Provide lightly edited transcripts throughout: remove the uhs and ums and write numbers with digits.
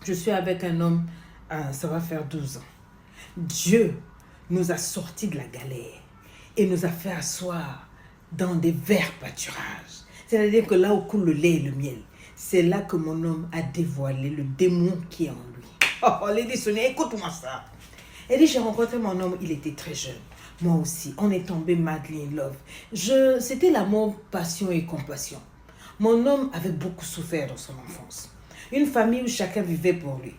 Je suis avec un homme, ça va faire 12 ans. Dieu nous a sortis de la galère et nous a fait asseoir dans des verts pâturages. C'est-à-dire que là où coule le lait et le miel, c'est là que mon homme a dévoilé le démon qui est en lui. Oh, Lady Sonia, écoute-moi ça. Elle dit, j'ai rencontré mon homme, il était très jeune. Moi aussi, on est tombé madly in love. C'était l'amour, passion et compassion. Mon homme avait beaucoup souffert dans son enfance. Une famille où chacun vivait pour lui.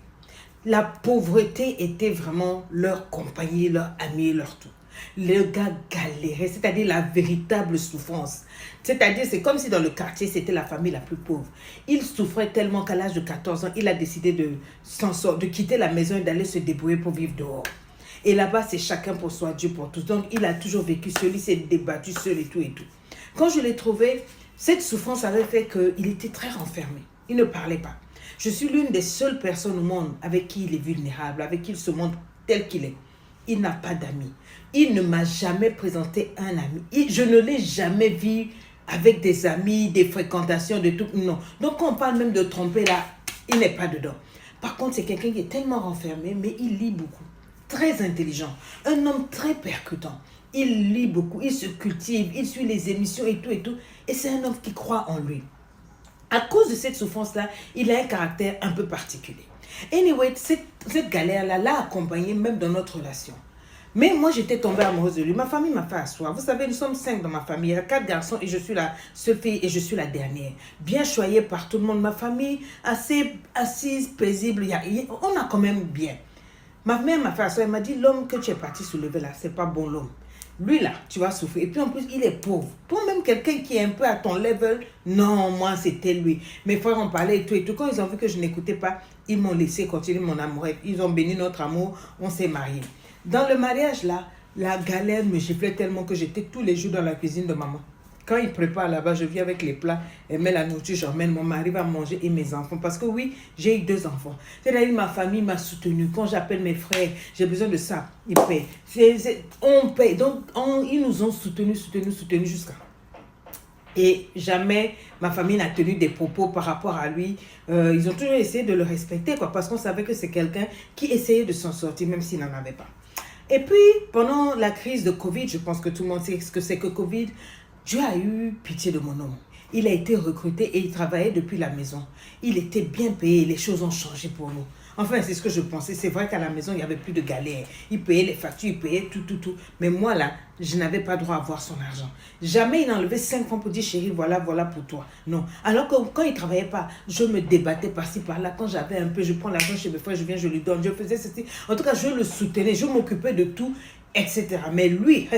La pauvreté était vraiment leur compagnie, leur ami, leur tout. Le gars galérait, c'est-à-dire la véritable souffrance. C'est-à-dire, c'est comme si dans le quartier, c'était la famille la plus pauvre. Il souffrait tellement qu'à l'âge de 14 ans, il a décidé de quitter la maison et d'aller se débrouiller pour vivre dehors. Et là-bas, c'est chacun pour soi, Dieu pour tous. Donc, il a toujours vécu seul, il s'est débattu seul et tout et tout. Quand je l'ai trouvé, cette souffrance avait fait qu'il était très renfermé. Il ne parlait pas. Je suis l'une des seules personnes au monde avec qui il est vulnérable, avec qui il se montre tel qu'il est. Il n'a pas d'amis. Il ne m'a jamais présenté un ami. Je ne l'ai jamais vu avec des amis, des fréquentations, de tout. Non. Donc, quand on parle même de tromper là, il n'est pas dedans. Par contre, c'est quelqu'un qui est tellement renfermé, mais il lit beaucoup. Très intelligent. Un homme très percutant. Il lit beaucoup, il se cultive, il suit les émissions et tout et tout. Et c'est un homme qui croit en lui. À cause de cette souffrance-là, il a un caractère un peu particulier. Anyway, cette galère-là l'a accompagné même dans notre relation. Mais moi, j'étais tombée amoureuse de lui. Ma famille m'a fait asseoir. Vous savez, nous sommes 5 dans ma famille. Il y a 4 garçons et je suis la seule fille et je suis la dernière. Bien choyée par tout le monde. Ma famille, assez assise, paisible. On a quand même bien. Ma mère m'a fait asseoir. Elle m'a dit, l'homme que tu es parti soulever là, c'est pas bon l'homme. Lui là, tu vas souffrir. Et puis en plus, il est pauvre. Pour même quelqu'un qui est un peu à ton level, non, moi c'était lui. Mes frères ont parlé et tout et tout. Quand ils ont vu que je n'écoutais pas, ils m'ont laissé continuer mon amour. Ils ont béni notre amour, on s'est mariés. Dans le mariage là, la galère me giflait tellement que j'étais tous les jours dans la cuisine de maman. Quand il prépare là-bas, je viens avec les plats, elle met la nourriture, j'emmène, mon mari va manger et mes enfants. Parce que oui, j'ai eu 2 enfants. C'est-à-dire ma famille m'a soutenu. Quand j'appelle mes frères, j'ai besoin de ça, ils paient. On paye. Donc, ils nous ont soutenus jusqu'à... Et jamais ma famille n'a tenu des propos par rapport à lui. Ils ont toujours essayé de le respecter, quoi, parce qu'on savait que c'est quelqu'un qui essayait de s'en sortir, même s'il n'en avait pas. Et puis, pendant la crise de Covid, je pense que tout le monde sait ce que c'est que Covid, Dieu a eu pitié de mon homme. Il a été recruté et il travaillait depuis la maison. Il était bien payé, les choses ont changé pour nous. Enfin, c'est ce que je pensais. C'est vrai qu'à la maison, il n'y avait plus de galère. Il payait les factures, il payait tout. Mais moi, là, je n'avais pas droit à voir son argent. Jamais il n'a enlevé 5 francs pour dire, chérie, voilà pour toi. Non. Alors que quand il ne travaillait pas, je me débattais par-ci, par-là. Quand j'avais un peu, je prends l'argent chez mes frères, je viens, je lui donne. Je faisais ceci. En tout cas, je le soutenais, je m'occupais de tout, etc. Mais lui,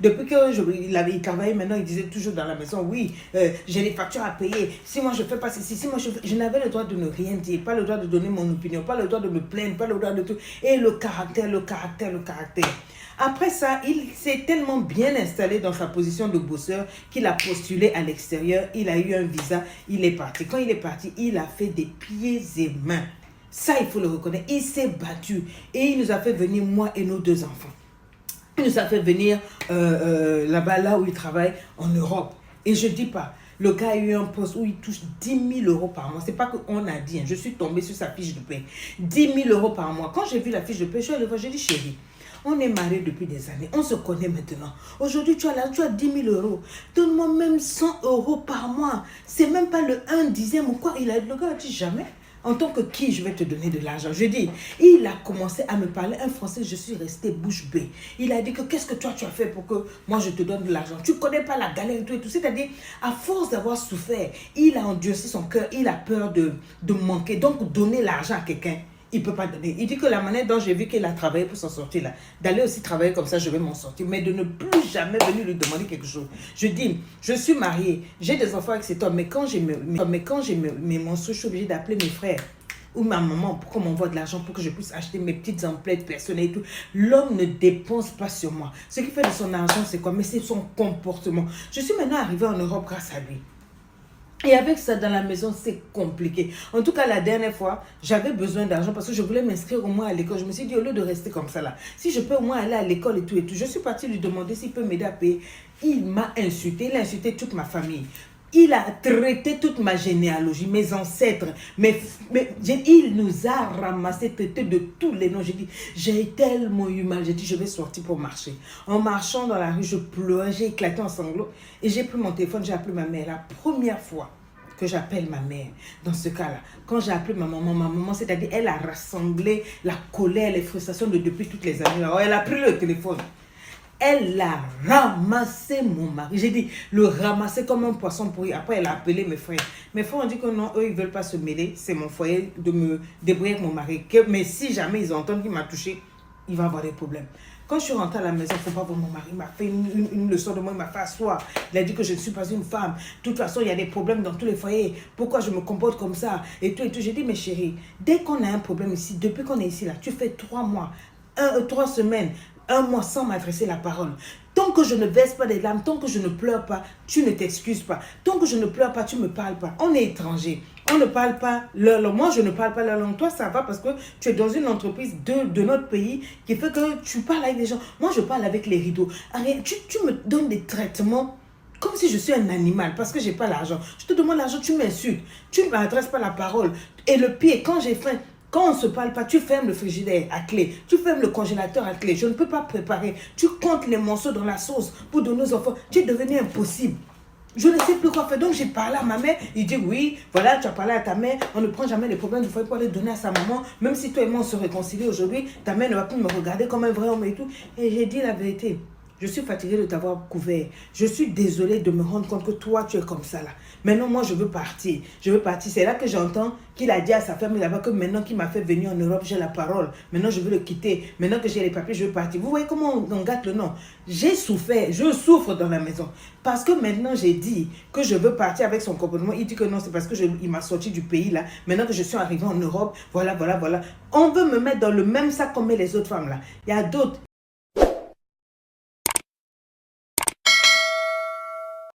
depuis qu'il travaillait maintenant, il disait toujours dans la maison, oui, j'ai des factures à payer. Si moi je fais pas ceci, si moi je n'avais le droit de ne rien dire, pas le droit de donner mon opinion, pas le droit de me plaindre, pas le droit de tout. Et le caractère. Après ça, il s'est tellement bien installé dans sa position de bosseur qu'il a postulé à l'extérieur, il a eu un visa, il est parti. Quand il est parti, il a fait des pieds et mains. Ça, il faut le reconnaître. Il s'est battu et il nous a fait venir, moi et nos 2 enfants. Il nous a fait venir là-bas, là où il travaille, en Europe. Et je ne dis pas, le gars a eu un poste où il touche 10 000 euros par mois. Ce n'est pas qu'on a dit, hein, je suis tombée sur sa fiche de paie. 10 000 euros par mois. Quand j'ai vu la fiche de paie, je suis allée voir, j'ai dit, chérie, on est mariés depuis des années, on se connaît maintenant. Aujourd'hui, tu as 10 000 euros. Donne-moi même 100 euros par mois. C'est même pas le 1/10 ou quoi. Le gars a dit jamais. En tant que qui je vais te donner de l'argent? Je dis, il a commencé à me parler un français, je suis restée bouche bée. Il a dit que qu'est-ce que toi tu as fait pour que moi je te donne de l'argent? Tu ne connais pas la galère et tout. C'est-à-dire, à force d'avoir souffert, il a endurci son cœur, il a peur de manquer. Donc, donner l'argent à quelqu'un, il ne peut pas donner. Il dit que la manière dont j'ai vu qu'il a travaillé pour s'en sortir là, d'aller aussi travailler comme ça, je vais m'en sortir. Mais de ne plus jamais venir lui demander quelque chose. Je dis, je suis mariée, j'ai des enfants avec cet homme, mais quand j'ai mes menstrues, je suis obligée d'appeler mes frères ou ma maman pour qu'on m'envoie de l'argent pour que je puisse acheter mes petites emplettes personnelles et tout. L'homme ne dépense pas sur moi. Ce qui fait de son argent, c'est quoi? Mais c'est son comportement. Je suis maintenant arrivée en Europe grâce à lui. Et avec ça dans la maison, c'est compliqué. En tout cas, la dernière fois, j'avais besoin d'argent parce que je voulais m'inscrire au moins à l'école. Je me suis dit, au lieu de rester comme ça là, si je peux au moins aller à l'école et tout. Je suis partie lui demander s'il peut m'aider à payer. Il m'a insulté, il a insulté toute ma famille. Il a traité toute ma généalogie, mes ancêtres, il nous a ramassé, traité de tous les noms. J'ai dit, j'ai tellement eu mal. J'ai dit, je vais sortir pour marcher. En marchant dans la rue, je pleurais, j'ai éclaté en sanglots. Et j'ai pris mon téléphone, j'ai appelé ma mère. La première fois que j'appelle ma mère, dans ce cas-là, quand j'ai appelé ma maman, c'est-à-dire, elle a rassemblé la colère, les frustrations de depuis toutes les années. Alors, elle a pris le téléphone. Elle a ramassé mon mari. J'ai dit, le ramasser comme un poisson pourri. Après, elle a appelé mes frères. Mes frères ont dit que non, eux, ils ne veulent pas se mêler. C'est mon foyer de me débrouiller avec mon mari. Mais si jamais ils entendent qu'il m'a touché, il va avoir des problèmes. Quand je suis rentrée à la maison, il ne faut pas voir mon mari. Il m'a fait une leçon de moi, il m'a fait asseoir. Il a dit que je ne suis pas une femme. De toute façon, il y a des problèmes dans tous les foyers. Pourquoi je me comporte comme ça? Et tout, et tout. J'ai dit, mes chéris, dès qu'on a un problème ici, depuis qu'on est ici, là, tu fais 3 mois, 3 semaines, 1 mois sans m'adresser la parole. Tant que je ne verse pas des larmes, tant que je ne pleure pas, tu ne t'excuses pas. Tant que je ne pleure pas, tu ne me parles pas. On est étrangers. On ne parle pas leur langue. Moi, je ne parle pas leur langue. Toi, ça va parce que tu es dans une entreprise de notre pays qui fait que tu parles avec des gens. Moi, je parle avec les rideaux. Tu me donnes des traitements comme si je suis un animal parce que je n'ai pas l'argent. Je te demande l'argent, tu m'insultes. Tu ne m'adresses pas la parole. Et le pire, quand j'ai faim, quand on ne se parle pas, tu fermes le frigidaire à clé, tu fermes le congélateur à clé. Je ne peux pas préparer. Tu comptes les morceaux dans la sauce pour donner aux enfants. Tu es devenu impossible. Je ne sais plus quoi faire. Donc, j'ai parlé à ma mère. Il dit, oui, voilà, tu as parlé à ta mère. On ne prend jamais les problèmes du foyer pour les donner à sa maman. Même si toi et moi, on se réconcilie aujourd'hui, ta mère ne va plus me regarder comme un vrai homme et tout. Et j'ai dit la vérité. Je suis fatiguée de t'avoir couvert. Je suis désolée de me rendre compte que toi, tu es comme ça là. Maintenant, moi, je veux partir. Je veux partir. C'est là que j'entends qu'il a dit à sa famille là-bas que maintenant qu'il m'a fait venir en Europe, j'ai la parole. Maintenant, je veux le quitter. Maintenant que j'ai les papiers, je veux partir. Vous voyez comment on gâte le nom? J'ai souffert. Je souffre dans la maison. Parce que maintenant, j'ai dit que je veux partir avec son comportement. Il dit que non, c'est parce qu'il m'a sorti du pays là. Maintenant que je suis arrivée en Europe, voilà. On veut me mettre dans le même sac qu'on met les autres femmes là. Il y a d'autres.